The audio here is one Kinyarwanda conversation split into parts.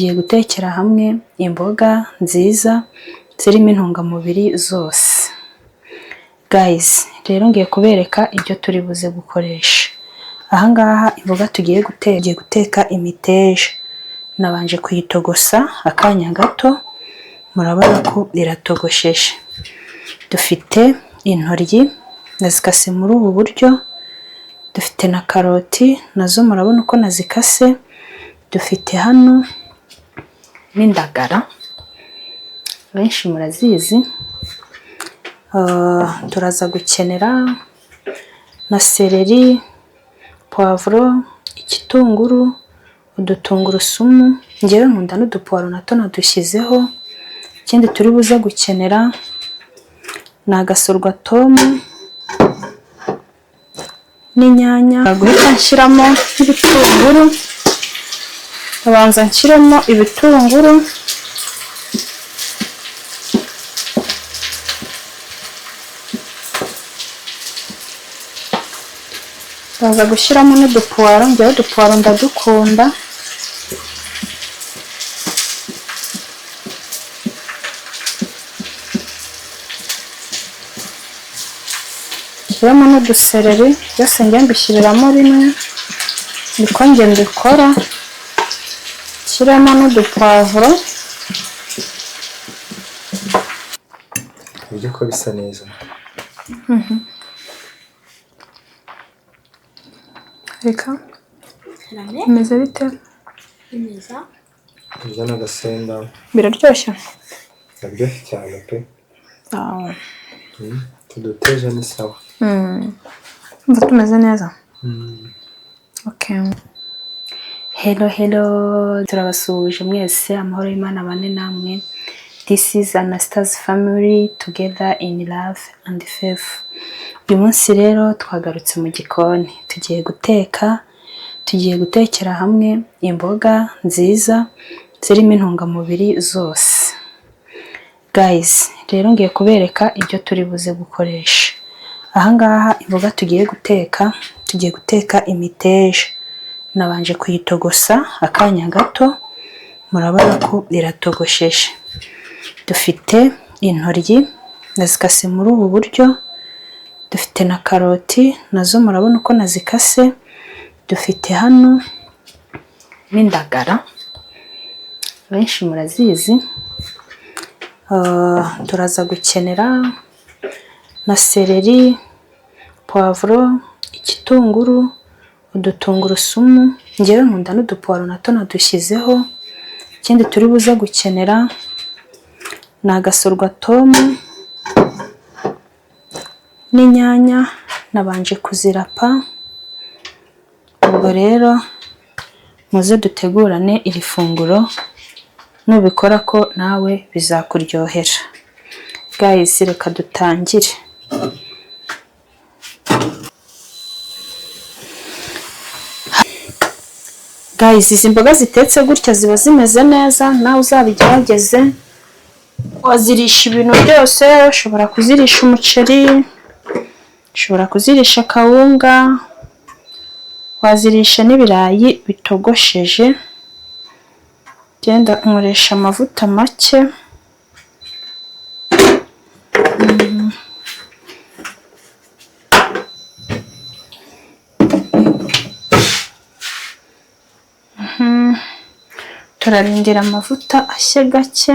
Tugiye gutekera hamwe imboga nziza zirimo intungamubiri zose. Guys, rero ngiye kubereka ibyo turi buze gukoresha. Ahangaha imboga tugiye guteka imiteja. Nabanje kuyitogosa akanya gato, murabona ko iratogosheje. Dufite intoryi nazikase muri ubu buryo, dufite na karoti nazo murabona uko nazikase, dufite hano n'indagara benshi murazizi. Turaza gukenera na seleri, poivro, igitunguru, udutungurusumu, ngewe nkunda n'udupuwaro nato nadushyizeho. Ikindi turi buze gukenera ni agasorwatomu n'inyanya. Guhita nshyiramo ibitunguru, ndabanza nshyiramo ibitunguru, ndaza gushyiramo n'udupuwaro, ngewe udupuwaro ndadukunda. Nshyiramo n'udusereri, byose njye mbishyiriramo rimwe, niko njye mbikora. Nshyiramo n'udupuwavuro. Ibyo ko bisa neza. Reka bimeze bite? Neza. Ibyo n'agasenda. Biraryoshye? Biraryoshye cyane pe. Tuduteje ni sawa. Umva tumeze neza? Okay. Hello, turabasuhuje mwese, amahoro y'Imana abane namwe. This is Anasta's family, together in love and faith. Uyu munsi rero twagarutse mu gikoni, tugiye gutekera hamwe imboga nziza zirimo intungamubiri zose. Guys, rero ngiye kubereka ibyo turi buze gukoresha. Ahangaha imboga tugiye guteka imiteja. Nabanje kuyitogosa akanya gato, murabona ko iratogosheje. Dufite intoryi nazikase muri ubu buryo, dufite na karoti nazo murabona uko nazikase, dufite hano n'indagara benshi murazizi. Turaza gukenera na seleri, poivro, igitunguru, udutungurusumu, ngewe nkunda n'udupuwaro nato nadushyizeho. Ikindi turi buze gukenera ni agasorwatomu n'inyanya, nabanje kuzirapa. Ubwo rero muze dutegurane iri funguro, nubikora ko nawe bizakuryohera. Guys, reka dutangire. Guys, izi mboga zitetse gutya ziba zimeze neza, nawe uzabigerageze. Wazirisha ibintu byose, ushobora kuzirisha umuceri, ushobora kuzirisha kawunga, wazirisha n'ibirayi bitogosheje. Genda nkoresha amavuta make. Turarindira amavuta ashye gake.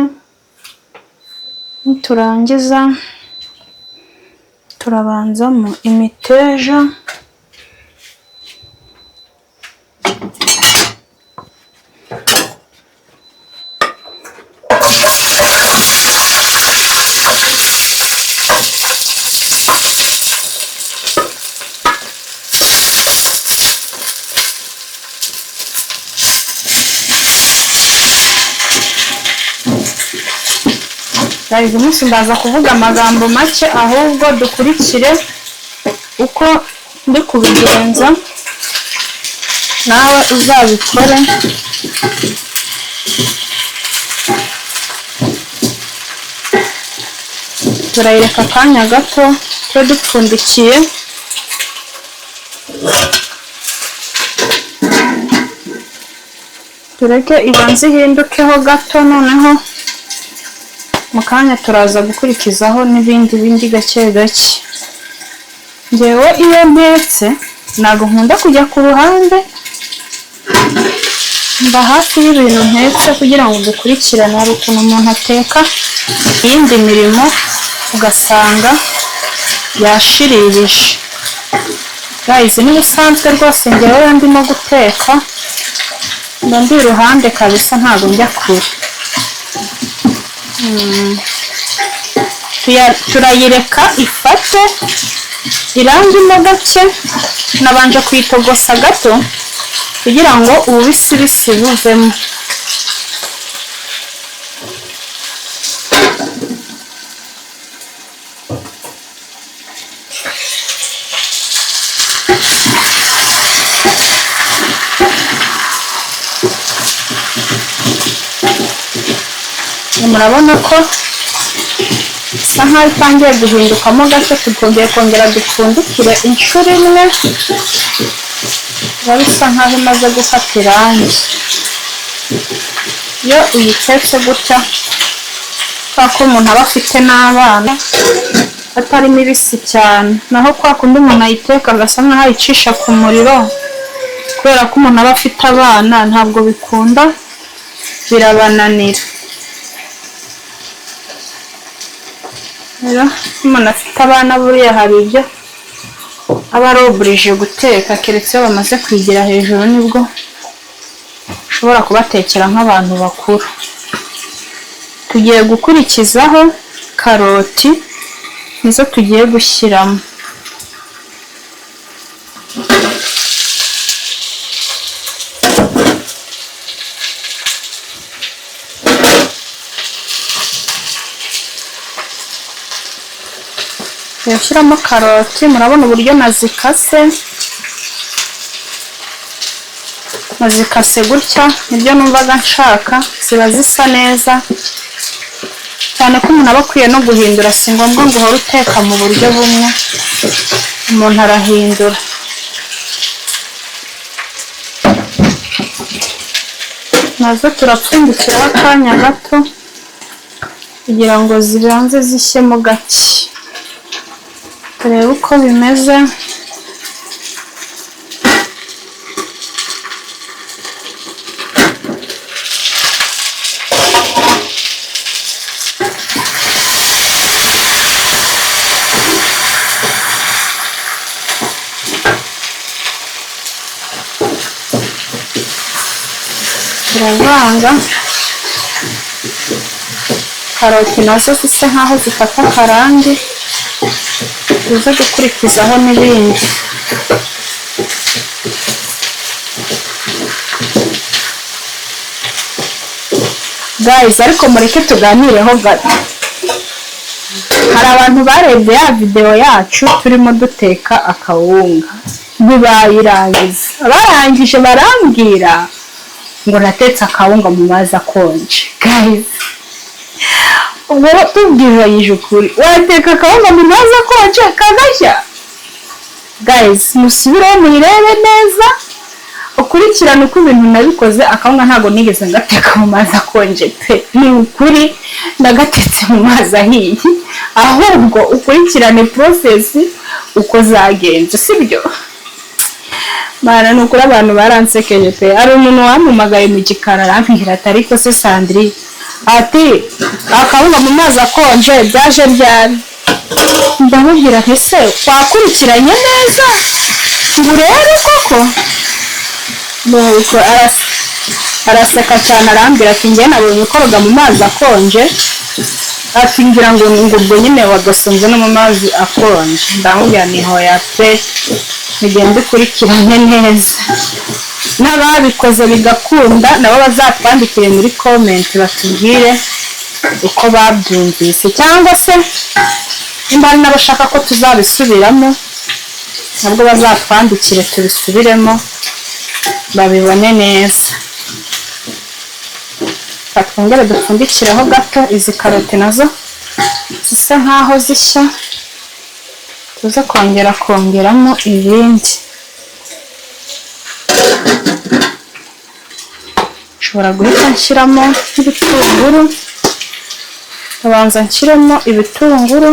Niturangiza turabanzamo imiteja. Uyu munsi ndaza kuvuga amagambo make, ahubwo dukurikire uko ndi kubigenza, nawe uzabikore. Turayireka akanya gato tube dupfundikiye. tureke ibanze ihindukeho gato, noneho mu kanya turaza gukurikizaho n'ibindi gake gake. Njyewe iyo ntetse ntabwo nkunda kujya ku ruhande, mba hafi y'ibintu ntetse kugira ngo dukurikirane. Hari ukuntu umuntu ateka iyindi mirimo ugasanga yashiririje. Guys, ni bisanzwe rwose, njyewe ndimo guteka mba ndi iruhande kabisa, ntabwo njya kure. Turayireka ifate irangimo gake, nabanje kuyitogosa gato kugira ngo ububisi buvemo. Murabona ko isa nkaho itangiye guhindukamo gato, tugomba kongera dupfundikire inshuro imwe. Biba bisa nkaho imaze gufata irangi. Iyo uyitetse gutya, kubera ko umuntu aba afite n'abana, atari mibisi cyane, naho kwa kundi umuntu ayiteka agasa nkaho ayicisha ku muriro, kubera ko umuntu aba afite abana ntabwo bikunda, birabananira. Rero umuntu afite abana buriya hari ibyo aba aroburije guteka, keretse iyo bamaze kwigira hejuru nibwo ushobora kubatekera nk'abantu bakuru. Tugiye gukurikizaho karoti, nizo tugiye gushyiramo. Yashyiramo karoti, murabona uburyo nazikase gutya, nibyo numvaga nshaka, ziba zisa neza cyane ko umuntu aba akwiye no guhindura. Si ngombwa ngo uhore uteka mu buryo bumwe, umuntu arahindura. Nazo turapfundikiraho akanya gato kugira ngo zibanze zishyemo gake, turebe uko bimeze. Turavanga karoti nazo zise nkaho zifata akarangi, tuze gukurikizaho n'ibindi. Guys, ariko mureke tuganireho gato. Hari abantu barebye ya video yacu turimo duteka akawunga, ntibayirangiza. Barangije barambwira ngo natetse akawunga mu mazi akonje. Guys, ubwo tubwiranyije ukuri, wateka akawunga mu mazi akonje kagashya? Guys, musubireho muyirebe neza, ukurikirane uko ibintu nabikoze. Akawunga ntabwo nigeze ngateka mu mazi akonje pe, ni ukuri nagatetse mu mazi ahiye. Ahubwo ukurikirane process uko zagenze, sibyo? Mana nukuri abantu baransekeje pe. Ari umuntu wampamagaye mu gikara arambwira ati ariko se Sandrine, ati akawunga mu mazi akonje byaje ryari? Ndamubwira nti se wakurikiranye neza ngo urebe koko? Nuko araseka cyane arambwira ati njye nabonye koroga mu mazi akonje, ati ngira ngo ubwo nyine wagasonze no mu mazi akonje. Ndamubwira ni hoya pe, mugende ukurikirane neza. N'ababikoze bigakunda nabo bazatwandikire muri comment batubwire uko babyumvise, cyangwa se nimba ari n'abashaka ko tuzabisubiramo nabwo bazatwandikire tubisubiremo babibone neza. Twongere dupfundikireho gato izi karoti nazo zisa nkaho zishya, tuze kongeramo ibindi. ushobora guhita nshyiramo ibitunguru, abanza nshyiramo ibitunguru,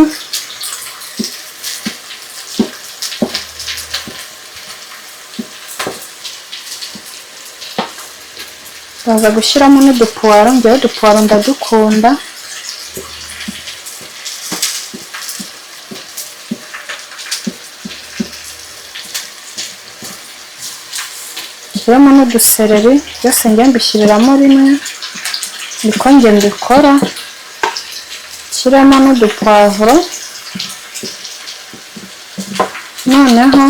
baza gushyiramo n'udupuwaro, njyewe udupuwaro ndadukunda, nshyiramo n'udusereri, byose njye mbishyiriramo rimwe, niko njye mbikora, nshyiramo n'udupavuro, noneho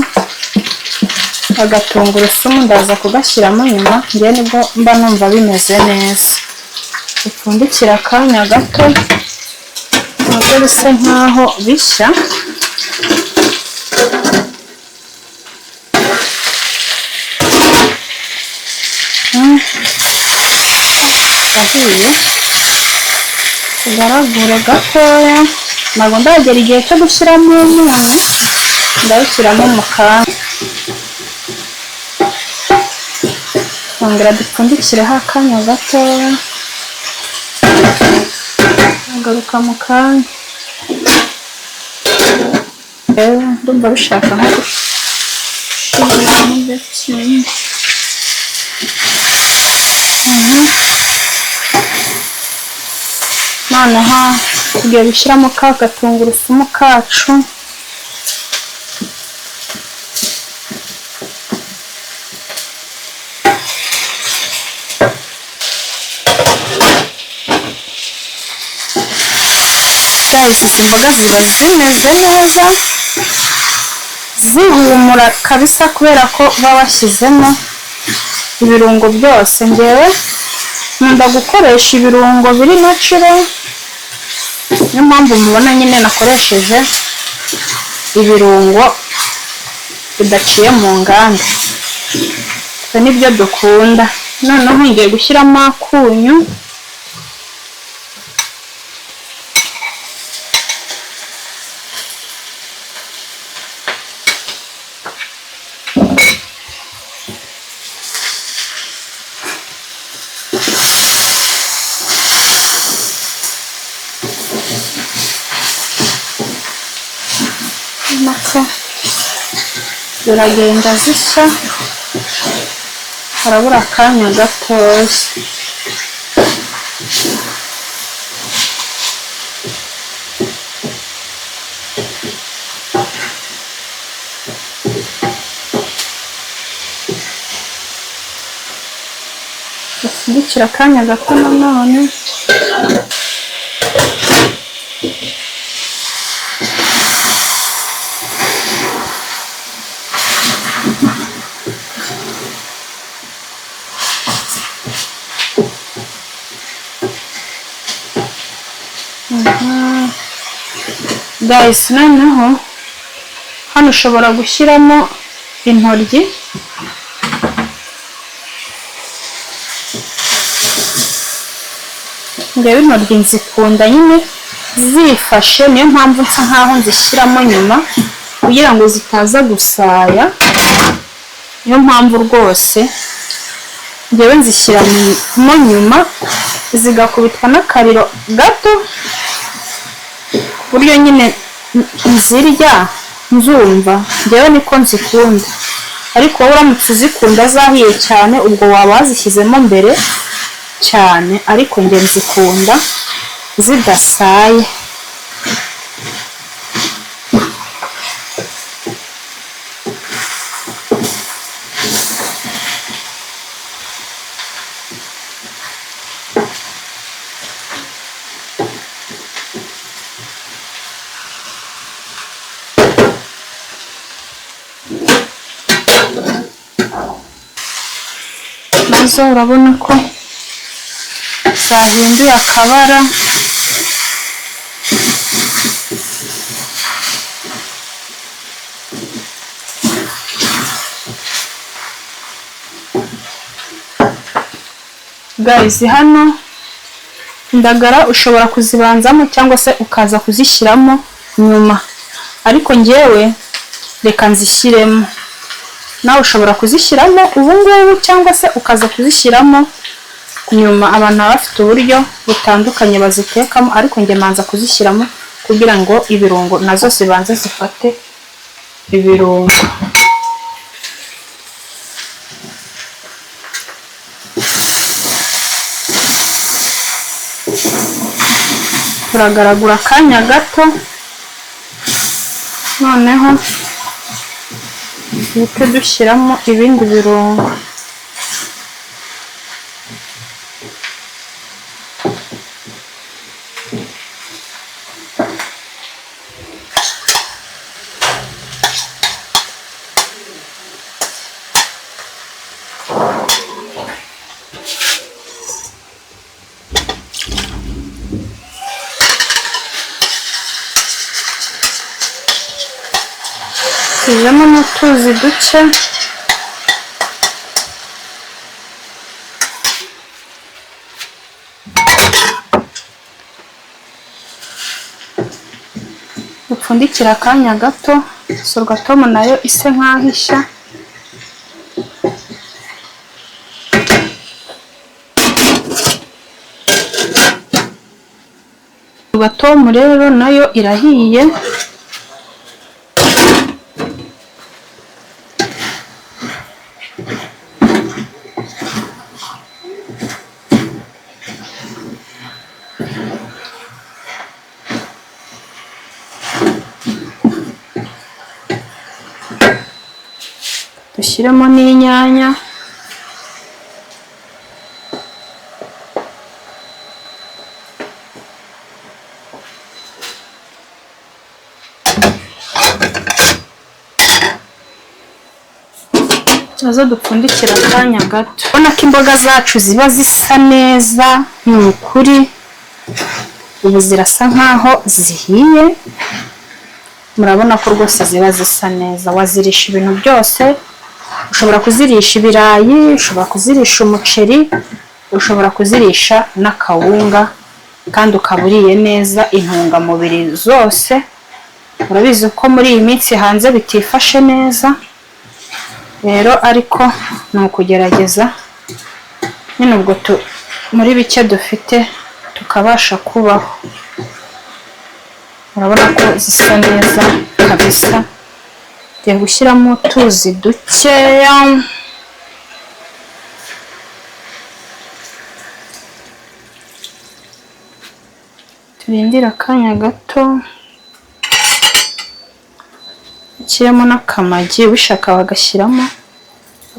agatungurusumu ndaza kugashyiramo nyuma, njye nibwo mba numva bimeze neza. Dupfundikira akanya gato nabwo bisa nkaho bishya, ahiye, tugaragure gatoya, ntabwo ndagera igihe cyo gushyiramo umunyu, ndawushyiramo mu kanya, twongera dupfundikireho akanya gatoya, agaruka mu kanya. Rero ndumva bishaka nko gushiramo gakeya. Noneho tugiye gushyiramo ka gatungurusumu kacu, izi mboga ziba zimeze neza, zihumura kabisa kubera ko baba bashyizemo ibirungo byose. Njyewe nkunda gukoresha ibirungo biri natural, niyo mpamvu mubona nyine nakoresheje ibirungo bidaciye mu nganda, twe nibyo dukunda. Noneho ngiye gushyiramo akunyu, nako ziragenda zishya, harabura akanya gatoya. Dupfundikira akanya gato nanone, guys. Noneho hano ushobora gushyiramo intoryi, njyewe intoryi nzikunda nyine zifashe, niyo mpamvu nsa nkaho nzishyiramo nyuma kugira ngo zitaza gusaya, niyo mpamvu rwose njyewe nzishyiramo nyuma, zigakubitwa n'akariro gato ku buryo nyine nzirya nzumva, njyewe niko nzikunda. Ariko wowe uramutse uzikunda zahiye cyane, ubwo waba wazishyizemo mbere cyane, ariko njye nzikunda zidasaye. Nazo urabona ko zahinduye akabara, guys. Hano indagara ushobora kuzibanzamo cyangwa se ukaza kuzishyiramo nyuma, ariko njyewe reka nyuma abantu baba bafite uburyo butandukanye bazitekamo, ariko njye manza kuzishyiramo kugira ngo ibirungo nazo zibanze zifate ibirungo. Turagaragura akanya gato, noneho duhite dushyiramo ibindi birungo. Tujemo n'utuzi duke, dupfundikira akanya gato, sorwatomu nayo ise nk'aho ishya. Sorwatomu rero nayo irahiye, dushyiremo n'inyanya. Nazo dupfundikira akanya gato. Ubona ko imboga zacu ziba zisa neza, ni ukuri ubu zirasa nkaho zihiye. Murabona ko rwose ziba zisa neza. Wazirisha ibintu byose, ushobora kuzirisha ibirayi, ushobora kuzirisha umuceri, ushobora kuzirisha n'akawunga, kandi ukaba uriye neza intungamubiri zose. Urabizi ko muri iyi minsi hanze bitifashe neza, rero ariko ni ukugerageza nyine ubwo muri bike dufite tukabasha kubaho. Urabona ko zisa neza kabisa. Tugiye gushyiramo utuzi dukeya, turindire akanya gato. Ushyiramo n'akamagi, ubishaka wagashyiramo,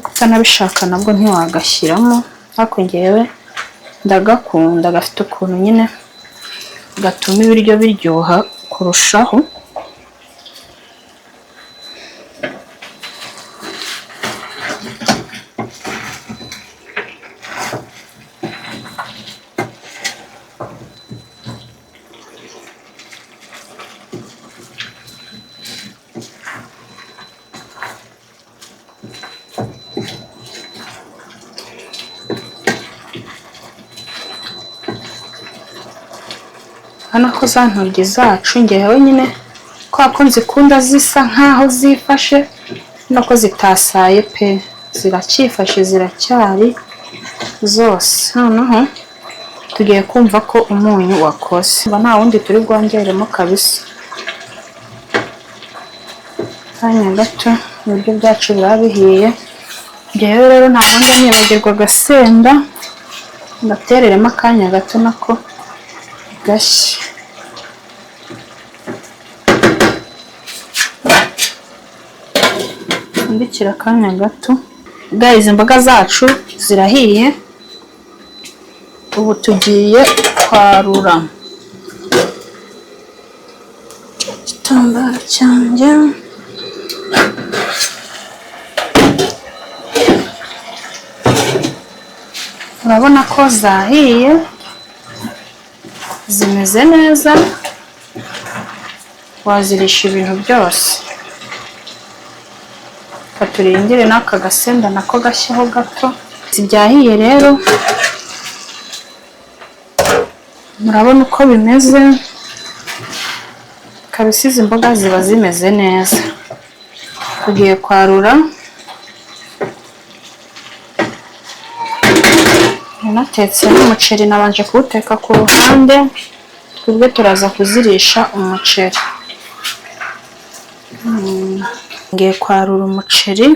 utanabishaka nabwo ntiwagashyiramo, ariko njyewe ndagakunda, gafite ukuntu nyine gatuma ibiryo biryoha kurushaho. Hano ko za ntoryi zacu njyewe nyine kwa ko nzikunda zisa nkaho zifashe, nuko zitasaye pe, ziracyifashe, ziracyari zose. Noneho tugiye kumva ko umunyu wakoze, nta wundi turi bwongeremo kabisa. Akanya gato ibiryo byacu biba bihiye. Njyewe rero nta wundi nyibagirwa agasenda, ngatereremo akanya gato nako gashya. Ndikira akanya gato. Guys, imboga zacu zirahiye, ubu tugiye kwarura. Igitambaro cyanjye, urabona ko zahiye, zimeze neza, wazirisha ibintu byose. Turindire n'aka gasenda nako gashyaho gato. Zibyahiye rero, murabona uko bimeze kabisa. Izi mboga ziba zimeze neza. Tugiye kwarura natetse n'umuceri nabanje kuwuteka ku ruhande, twebwe turaza kuzirisha umuceri. Ngiye kwarura umuceri,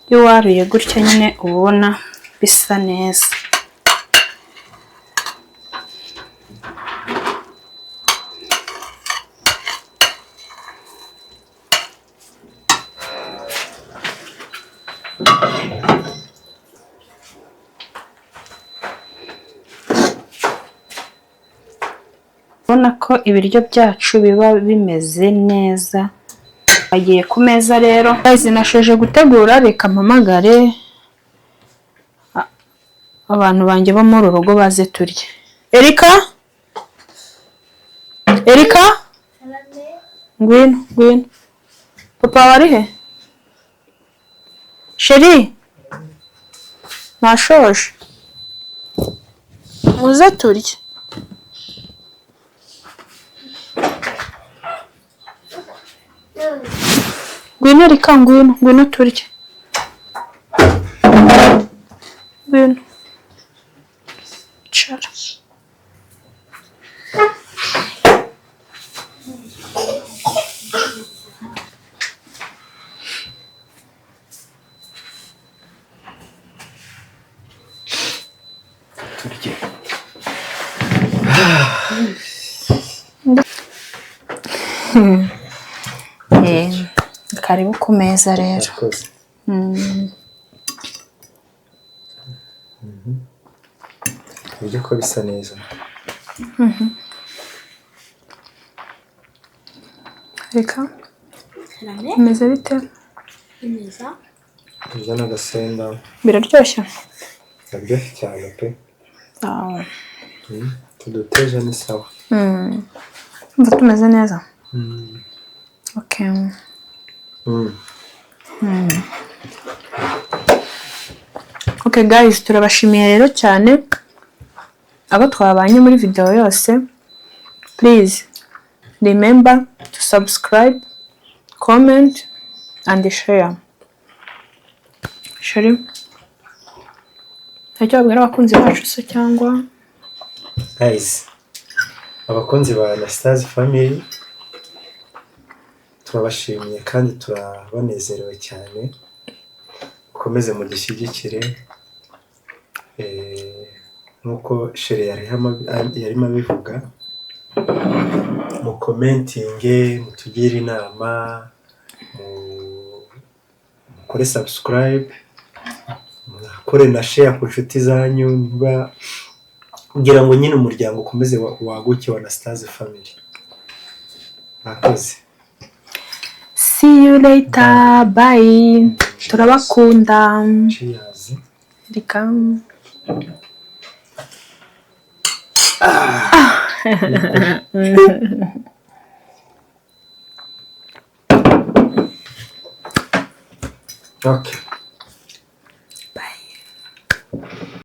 iyo waruye gutya nyine uba ubona bisa neza. Ubona ko ibiryo byacu biba bimeze neza. Bagiye ku meza rero, nashoje gutegura, reka mpamagare abantu banjye bo muri uru rugo baze turye. Erika? Erika? Ngwino, ngwino. Papa wari he? Sheri? Nashoje. Muze turye. Ngwino Erika, ngwino, ngwino turye. Ngwino. Cara. Turye. Karibu ku meza rero. Ibiryo ko bisa neza. Reka bimeze bite? Neza. Ibyo n'agasenda Biraryoshye? biraryoshye cyane pe. Ah. Tuduteje ni sawa. Umva tumeze neza? Okay. Okay guys, turabashimiye rero cyane abo twabanye muri video yose. Please remember to subscribe, comment and share. Share. Ntacyo wabwira abakunzi bacu se cyangwa? Guys, abakunzi ba Anastase family turabashimiye kandi turabanezerewe cyane. Mukomeze mudushyigikire nkuko Shere yarimo abivuga, mu commentinge, mutugire inama, mukore subscribe, mukore na share ku nshuti zanyu, kugira ngo nyine umuryango ukomeze waguke wa Anastase family. Murakoze. See you later. Bye. Turabakunda. Cheers. Rika. Okay.